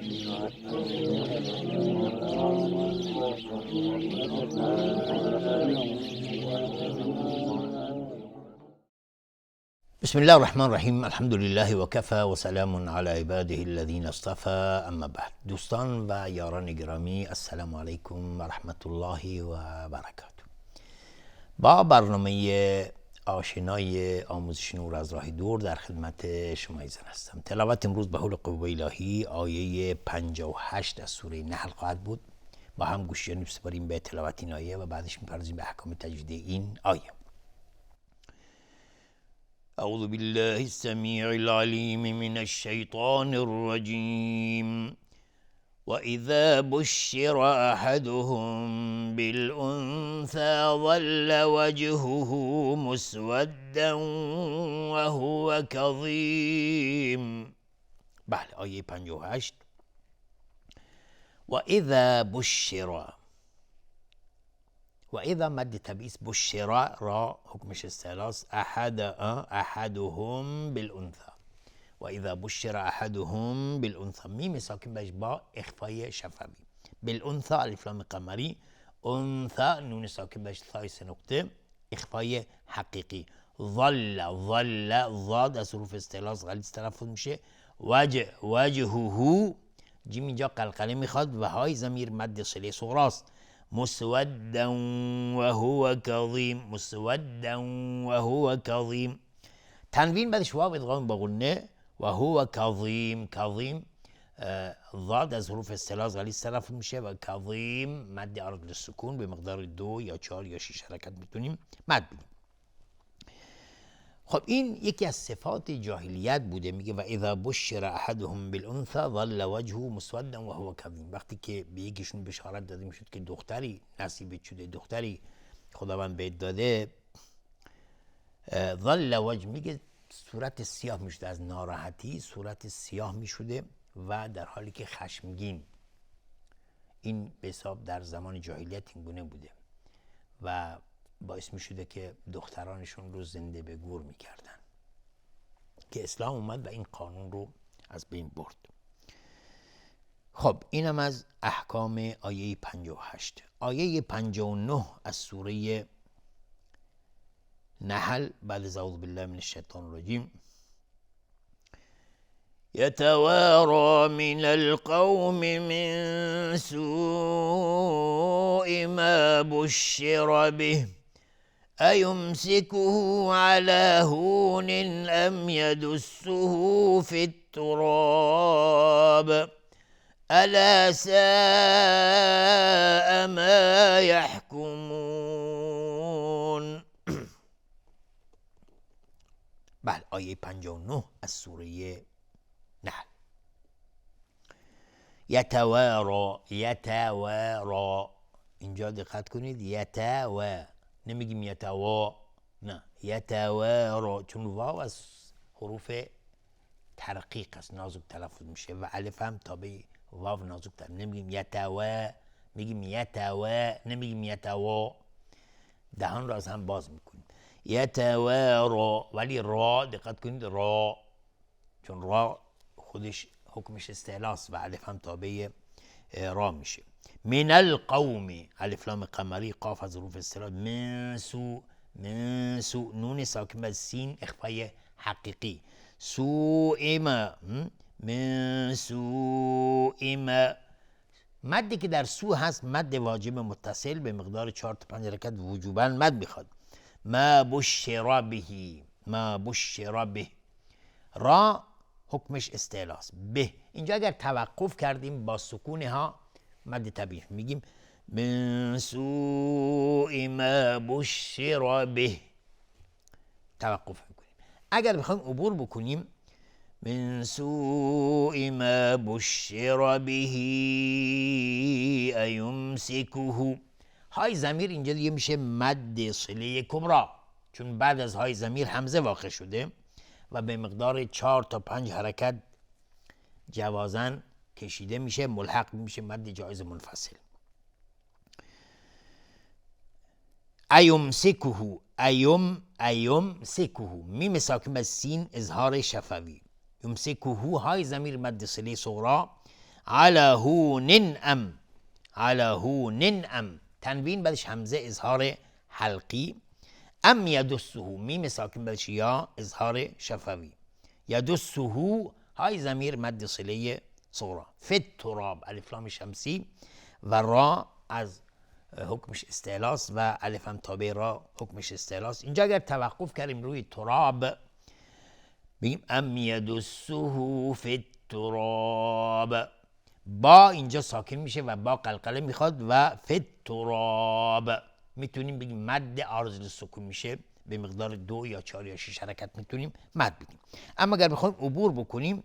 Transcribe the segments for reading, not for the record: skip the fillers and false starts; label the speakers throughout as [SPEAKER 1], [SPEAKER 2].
[SPEAKER 1] بسم الله الرحمن الرحیم. الحمد لله و کفى و سلام علی عباده الذین اصطفى. اما بعد، دوستان و یاران گرامی، السلام علیکم و رحمت الله و برکاته. با برنامه آشنای آموزش نور از راه دور در خدمت شما ایزن هستم. تلاوت امروز به حول قوه الهی آیه 58 از سوره نحل خواهد بود. با هم گوشیانی بسپاریم به تلاوت این آیه و بعدش میپردازیم به احکام تجوید این آیه. أعوذ بالله السميع العليم من الشيطان الرجيم وإذا بشر أحدهم بالأنثى ظل وجهه مسودا وهو كظيم. بله، آیه 58. وإذا بشر، و اذا مد تبعیض، بشرا را حکمش استعلاس، احدهم بالانثى. و اذا بشر احدهم بالانثى، میم ساکن بهش با اخفای شفوی. بالانثى الف لام قمری، انثى نون ساکن بهش ثای سه نقطه، اخفای حقیقی. ظل ضاد از حروف استعلاس غلیظ تلفظ میشه. وجهه جیم اینجا قلقله میخواد و های ضمیر مد صله صغراست. مسودا وهو كظيم، مسودا وهو كظيم. تنوین بعدش واو ادغام با غنه. وهو كظيم، كظيم ضاد از حروف استعلاس غلیظ تلفظ میشه و كظيم مد عارض للسکون به مقدار 2 یا 4 یا 6 حرکت میتونیم مد بدیم. خب این یکی از صفات جاهلیت بوده. میگه و اذا بشر احدهم بالانثى ظل وجهه مسودا وهو كظيم. وقتی که به یکیشون بشارت داده میشد که دختری نصیبت شده، دختری خداوند بهت داده، ظل وجه، میگه صورت سیاه میشده، از ناراحتی صورت سیاه میشده و در حالی که خشمگین. این به حساب در زمان جاهلیت این گونه بوده و باعث می شده که دخترانشون رو زنده به گور می کردن که اسلام اومد و این قانون رو از بین برد. خب اینم از احکام آیه 58. آیه 59 از سوره نحل بعد از اعوذ بالله من الشیطان الرجیم: يتوارى من القوم من سوء ما بشر به أيمسكه على هون أم يدسه في التراب ألا ساء ما يحكمون. بله، آیه 59 از سوره نحل. یتوارا اینجا دقت کنید، نمیگیم یتوا، نه، یتوارا، چون واو از حروف ترقیق است، نازک تلفظ میشه و الف هم تابع واو نازک تر. نمیگیم یتوا، میگیم یتوا، نمیگیم یتوا. دهان را از هم باز میکنیم. یتوارا، ولی را دقت کنید، را، چون را خودش حکمش استعلاس و الف هم تابع را میشه. من القوم الف لام قمری، قاف از حروف استعلاس. من سو نون ساکن بر سین اخفای حقیقی. سوء ما، من سوء ما. مدی که در سو هست مد واجب متصل به مقدار 4 تا 5 حرکت وجوبا مد میخواد. ما بشر به، ما بشر به. را حکمش استعلاس. به اینجا اگر توقف کردیم با سکون ها مد طبیعی میگیم من سوء ما بشر به، توقف میکنیم. اگر بخوایم عبور بکنیم من سوء ما بشر به ایمسکه، های ضمیر اینجا دیگه میشه مد صله کبرا، چون بعد از های ضمیر همزه واقع شده و به مقدار 4 تا 5 حرکت جوازن کشیده میشه، ملحق میشه مد جایز منفصل. ایمسکه، ایمسکه، میم ساکن بر سین اظهار شفوی. یمسکه های ضمیر مد صله صغرا على هون ام، على هون ام، تنوین بعدش همزه اظهار حلقی. ام یدسه، میم ساکن بعدش یا اظهار شفوی. یدسه های ضمیر مد صله صغرا. فی التراب الف لام شمسی و را از حکمش استعلاس و الف هم تابع را حکمش استعلاس. اینجا اگر توقف کردیم روی تراب بگیم ام یدسه فی التراب، با اینجا ساکن میشه و با قلقله میخواد و فی التراب میتونیم بگیم مد عارض للسکون میشه، به مقدار 2 یا 4 یا 6 حرکت میتونیم مد بدیم. اما اگر بخوایم عبور بکنیم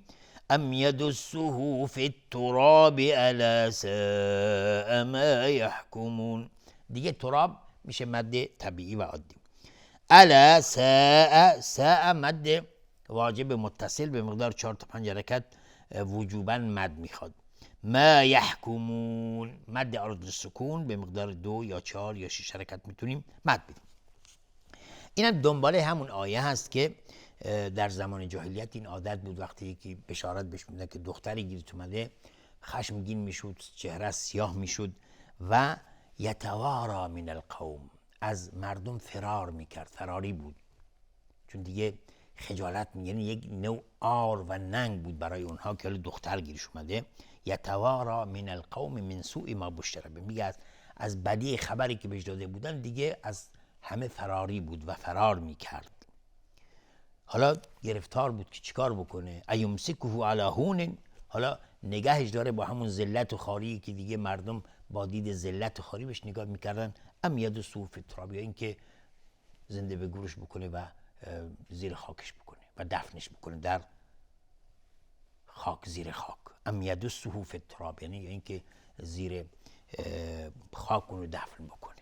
[SPEAKER 1] ام یدسه فی التراب الا ساء ما یحکمون، دیگه تراب میشه مد طبیعی و عادی. الا ساء، ساء مد واجب متصل به مقدار 4 تا 5 حرکت وجوبا مد میخواد. ما یحکمون مد عارض للسکون به مقدار 2 یا 4 یا 6 حرکت میتونیم مد بدیم. اینم دنباله همون آیه هست که در زمان جاهلیت این عادت بود وقتی که بشارت بهش میدن که دختری گیرت اومده خشمگین میشد، چهره سیاه میشد و یتوارا من القوم، از مردم فرار میکرد، فراری بود، چون دیگه خجالت یعنی یک نوع آر و ننگ بود برای اونها که دختر گیرش اومده. یتوارا من القوم من سوء ما بشر به، میگه از بدی خبری که بهش داده بودن دیگه از همه فراری بود و فرار میکرد. حالا گرفتار بود که چیکار بکنه. ایمسکه علی هون، حالا نگهش داره با همون ذلت و خواری که دیگه مردم با دید ذلت و خواری بهش نگاه میکردن. ام یدسه فی التراب، یا اینکه زنده به گورش بکنه و زیر خاکش بکنه و دفنش بکنه در خاک، زیر خاک. ام یدسه فی التراب یعنی یا اینکه زیر خاک اون رو دفن بکنه.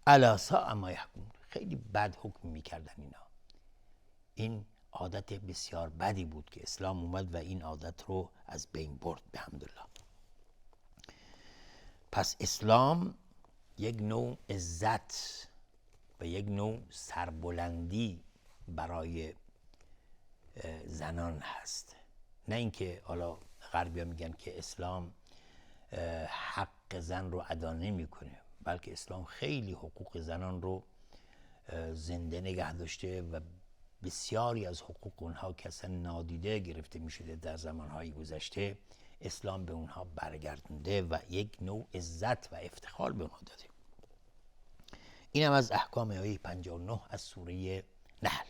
[SPEAKER 1] الا ساء ما یحکمون، خیلی بد حکم میکردن اینا. این عادت بسیار بدی بود که اسلام اومد و این عادت رو از بین برد بحمدالله. پس اسلام یک نوع عزت و یک نوع سربلندی برای زنان هست، نه اینکه حالا غربی‌ها میگن که اسلام حق زن رو ادا نمیکنه، بلکه اسلام خیلی حقوق زنان رو زنده نگه داشته و بسیاری از حقوق اونها که اصلا نادیده گرفته می شده در زمانهای گذشته اسلام به اونها برگردونده و یک نوع عزت و افتخار به اونها داده. اینم از احکام آیه 59 از سوره نحل.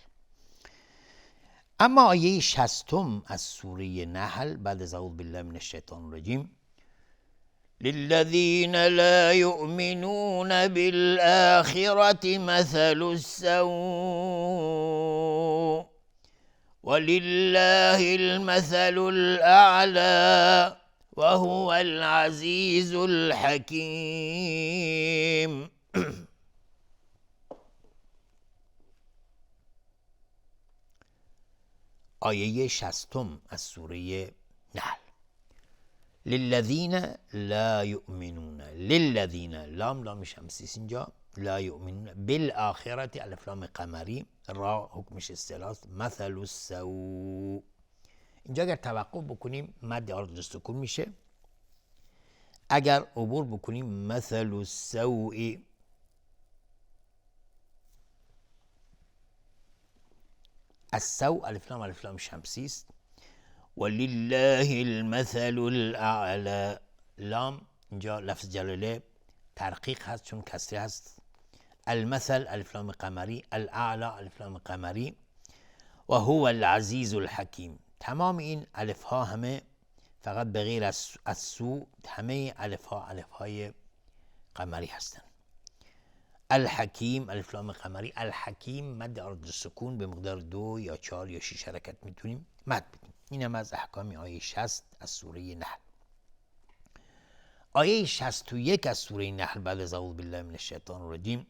[SPEAKER 1] اما آیه 60 از سوره نحل بعد از اعوذ بالله من الشیطان الرجیم للذین لا یؤمنون بالآخرة مثل السوء ولله المثل الأعلى وهو العزیز الحکیم. آیه 60 از سوره نحل. للذین لا یؤمنون، للذین لام لام شمسی اینجا، لا یؤمنون بالآخرة الف لام قمری، را حکمش استعلاس، مثل السوء. اینجا اگر توقف بکنیم مد عارض للسکون میشه، اگر عبور بکنیم مثل السوء. السوء الف لام شمسی است. ولله المثل الاعلى، لام اینجا لفظ جلاله ترقیق هست چون کسره هست. المثل الف لام قمری، الاعلى الف لام قمری و هو العزیز الحکیم. تمام این الف ها همه فقط به غیر از سو همه الف های قمری هستند. الحکیم الف لام قمری، الحکیم مد عارض للسکون به مقدار 2 یا 4 یا 6 حرکت میتونیم مد بدیم. این هم از احکام آیه 60 از سوره نحل. آیه 61 از سوره نحل بعد از اعوذ بالله من الشیطان الرجیم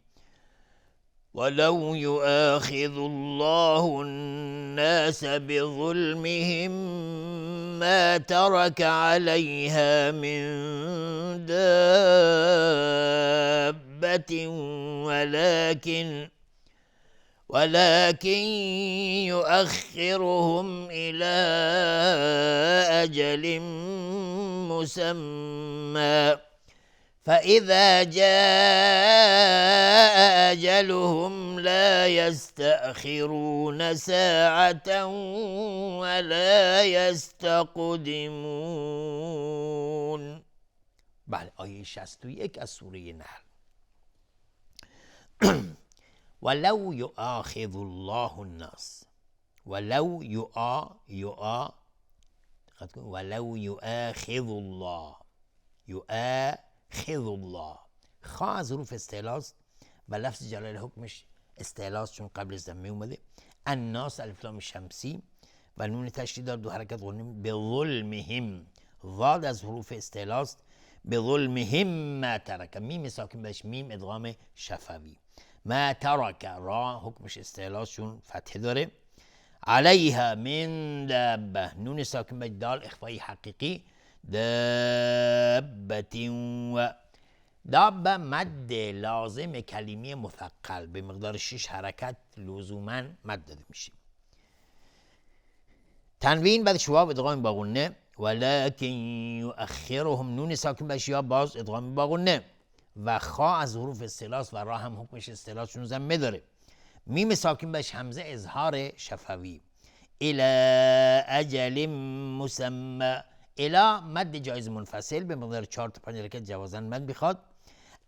[SPEAKER 1] ولو یؤاخذ الله الناس بظلمهم ما ترك عليها من دابة ولكن يؤخرهم إلى أجل مسمى فإذا جاء أجلهم لا يستأخرون ساعة ولا يستقدمون. بله، آیه 61 از سوره نحل. ولو یؤاخذ الله الناس، ولو یؤاخذ الله، یؤاخذ الله، خا از حروف استعلاء و لفظ جلال حکمش استعلاء چون قبل از ضمه اومده. الناس الف لام شمسی و نون تشدید دار، دو حرکت غنه. به ظلمهم، ضاد از حروف استعلاء است. به ظلمهم ما ترک، میم ساکن بهش میم ادغام شفوی. ما ترک، را حکمش استعلاء چون فتحه داره. علیها من دابه، نون ساکن بهش دال اخفای حقیقی. دابه و دابه مد لازم کلمه مثقل به مقدار 6 حرکت لزوما مد داده میشه. تنوین بعدش واو ادغام با غنه. ولکن یؤخرهم، نون ساکن بهش یا باز ادغام با غنه. و خا از حروف استعلاء و را هم حکمش استعلاء چون ضمه داره. میم ساکن بهش همزه اظهار شفوی. الی اجل مسمى، الی مد جایز منفصل به مقدار 4 تا 5 حرکت جوازاً مد میخواد.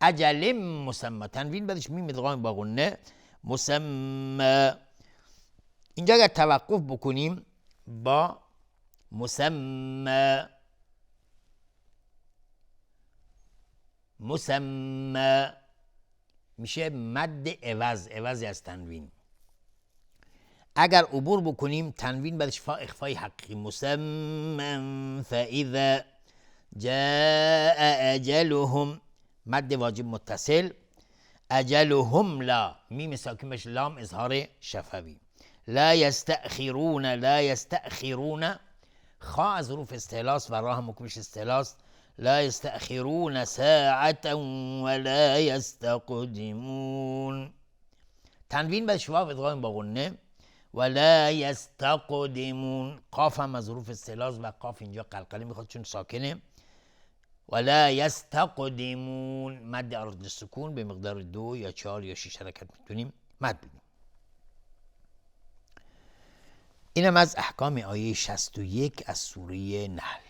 [SPEAKER 1] اجل مسمى، تنوین بعدش میم ادغام با غنه. مسمى، اینجا اگر توقف بکنیم با مسمى میشه مد عوضی از تنوین. اگر عبور بکنیم تنوین بعدش فا اخفای حقیقی. مسمى فاذا جاء اجلهم، مد واجب متصل. اجلهم لا، میم ساکن بهش لام اظهار شفوی. لا یستأخرون، خا از حروف استعلاء و را هم حکمش استعلاء. لا یستأخرون ساعة ولا یستقدمون، تنوین بعدش واو ادغام با غنه. ولا یستقدمون، قاف هم از حروف استعلاء و قاف اینجا قلقله میخواد چون ساکنه. ولا یستقدمون، مد عارض للسکون به مقدار 2 یا 4 یا 6 حرکت میتونیم مد بدیم. اینم از احکام آیه 61 از سوره نحل.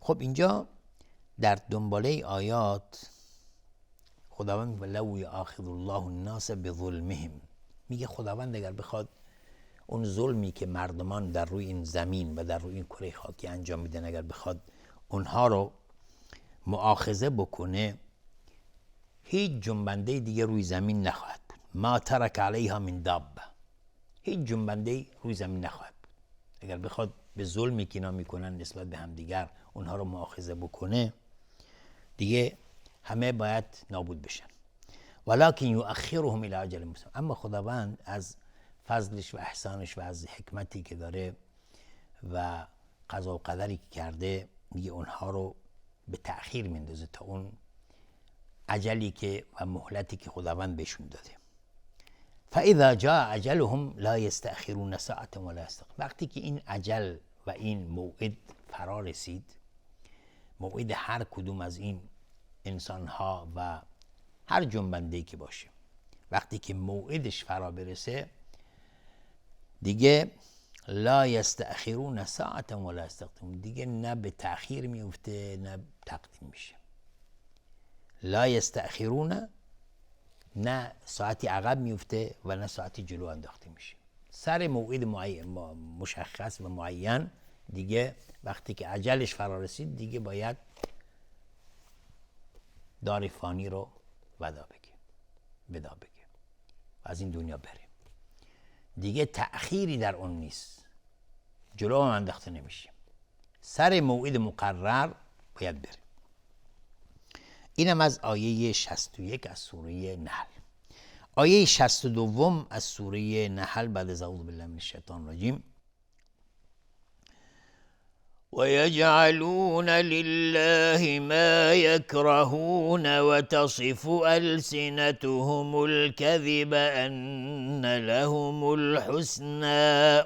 [SPEAKER 1] خب اینجا در دنباله آیات خداوند میگه لو یؤاخذ الله الناس بظلمهم، میگه خداوند اگر بخواد اون ظلمی که مردمان در روی این زمین و در روی این کره خاکی انجام میدن، اگر بخواد اونها رو مؤاخذه بکنه، هیچ جنبنده دیگه روی زمین نخواهد بود. ما ترک علیها من دابه، هیچ جنبنده روی زمین نخواهد بود. اگر بخواد به ظلمی که اینا میکنن نسبت به همدیگر اونها رو مؤاخذه بکنه، دیگه همه باید نابود بشن. ولکن یؤخرهم الی اجل مسمى، اما خداوند از فضلش و احسانش و از حکمتی که داره و قضا و قدری که کرده، میگه اونها رو به تأخیر میندازه تا اون اجلی که و مهلتی که خداوند بهشون داده. فاذا جاء اجلهم لا یستأخرون ساعة ولا یستقدمون، وقتی که این اجل و این موعد فرا رسید، موعد هر کدوم از این انسانها و هر جنبنده‌ای که باشه، وقتی که موعدش فرا برسه دیگه لا یستأخرون ساعة ولا یستقدمون، دیگه نه به تأخیر میفته نه تقدیم میشه. لا یستأخرون، نه ساعتی عقب میفته و نه ساعتی جلو انداخته میشه. سر موعد مشخص و معین دیگه وقتی که اجلش فرا رسید دیگه باید دار فانی رو ودا بگه و از این دنیا بره. دیگه تأخیری در اون نیست، جلو هم انداخته نمیشه، سر موعد مقرر باید بره. اینم از آیه 61 از سوره نحل. آیه 62 از سوره نحل بعد از اعوذ بالله من الشیطان الرجیم: وَيَجْعَلُونَ لِلَّهِ مَا يَكْرَهُونَ وَتَصِفُ أَلْسِنَتُهُمُ الْكَذِبَ أَنَّ لَهُمُ الْحُسْنَى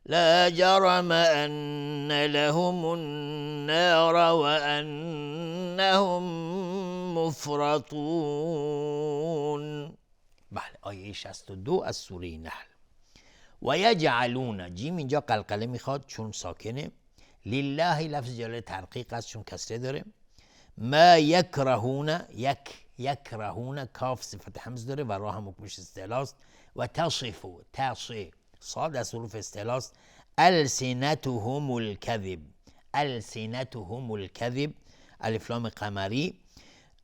[SPEAKER 1] لا جرم أن لهم النار وأنهم مفرطون. بله، آیه 62 از سوره نحل. و یجعلون، جیم اینجا قلقله میخواد چون ساکنه. لله لفظ جلاله ترقیق است چون کسره داره. ما یکرهون، یکرهون کاف صفت حمز داره و را هم حکمش استعلا است. و تصفو، صاد از حروف استعلا است. السنتهم الکذب، السنتهم الکذب، الف لام قمری.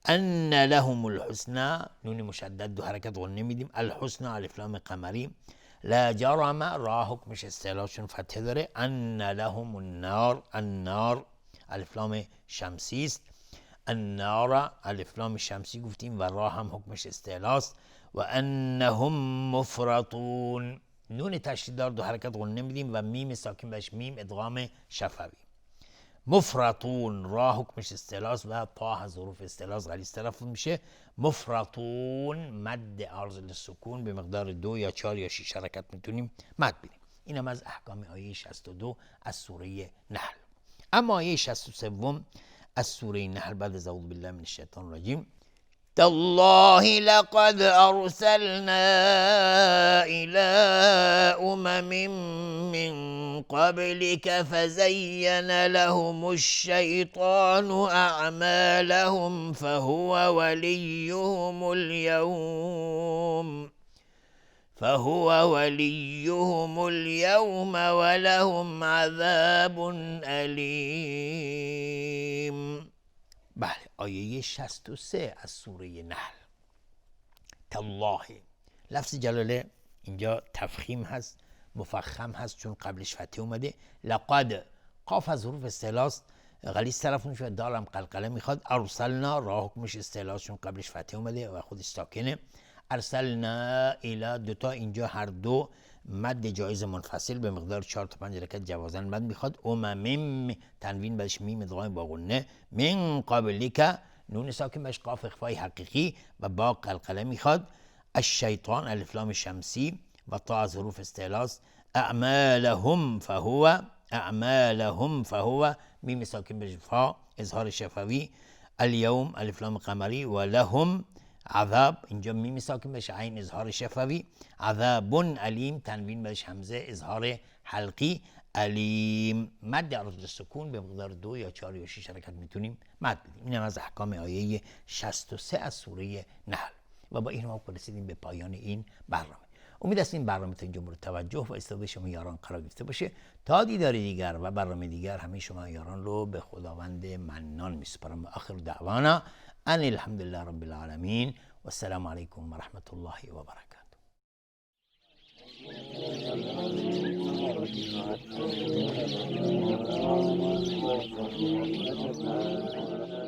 [SPEAKER 1] ان لهم الحسنى، نون مشدد دو حرکت غنه میدیم. الحسنى الف لام قمری. لا جرم، را حکمش استعلا چون فتحه داره. ان لهم النار، النار الف لام شمسی است. النار الف لام شمسی گفتیم و را هم حکمش استعلاست. و انهم مفرطون، نون تشدید دار دو حرکت غنه میدیم و میم ساکن بهش میم ادغام شفوی. مفرطون را حکمش استعلاست و تا از حروف استعلاست غلیظ تلفظ میشه. مفرطون مد عارض للسکون به مقدار 2 یا 4 یا 6 حرکت میتونیم مد بدیم. اینم از احکام آیه 62 از سوره نحل. اما آیه 63 از سوره نحل بعد از اعوذ بالله من الشیطان الرجیم. تالله لقد ارسلنا الى امم من قبلك فزين لهم الشيطان اعمالهم فهو وليهم اليوم ولهم عذاب أليم. بله، آیه 63 از سوره نحل. تالله لفظ جلاله اینجا تفخیم هست، مفخم هست چون قبلش فتحه اومده. لقد قاف از حروف استعلاست غلیظ تلفظ میشه، دال هم قلقله میخواد. ارسلنا را حکمش استعلاست چون قبلش فتحه اومده و خودش ساکنه. ارسلنا الی، دوتا اینجا هر دو مد جایز منفصل به مقدار 4 تا 5 حرکت جوازن مد میخواد. امم تنوین بعدش میم ادغام با غنه. من قبلک نون ساکن بهش قاف اخفای حقیقی و با قلقله میخواد. الشیطان الف لام شمسی و تا از حروف استعلاست. اعمالهم فهو میم ساکن بهش فا اظهار شفوی. الیوم الف لام قمری و لهم عذاب، اینجا میم ساکن بشه عین اظهار شفوی. عذاب علیم تنوین بهش همزه اظهار حلقی. علیم مد عارض سکون به مقدار 2 یا 4 یا 6 حرکت میتونیم مد بدیم. این هم از احکام آیه 63 از سوره نحل. و با این ما رسیدیم به پایان این برنامه. امید است این برنامه تا اینجا مورد توجه و استفاده شما یاران قرار گرفته باشه. تا دیدار دیگر و برنامه دیگر همه شما یاران رو به خداوند منان میسپارم. آخر دعوانا ان الحمد لله رب العالمین و السلام علیکم و رحمت الله و برکاته.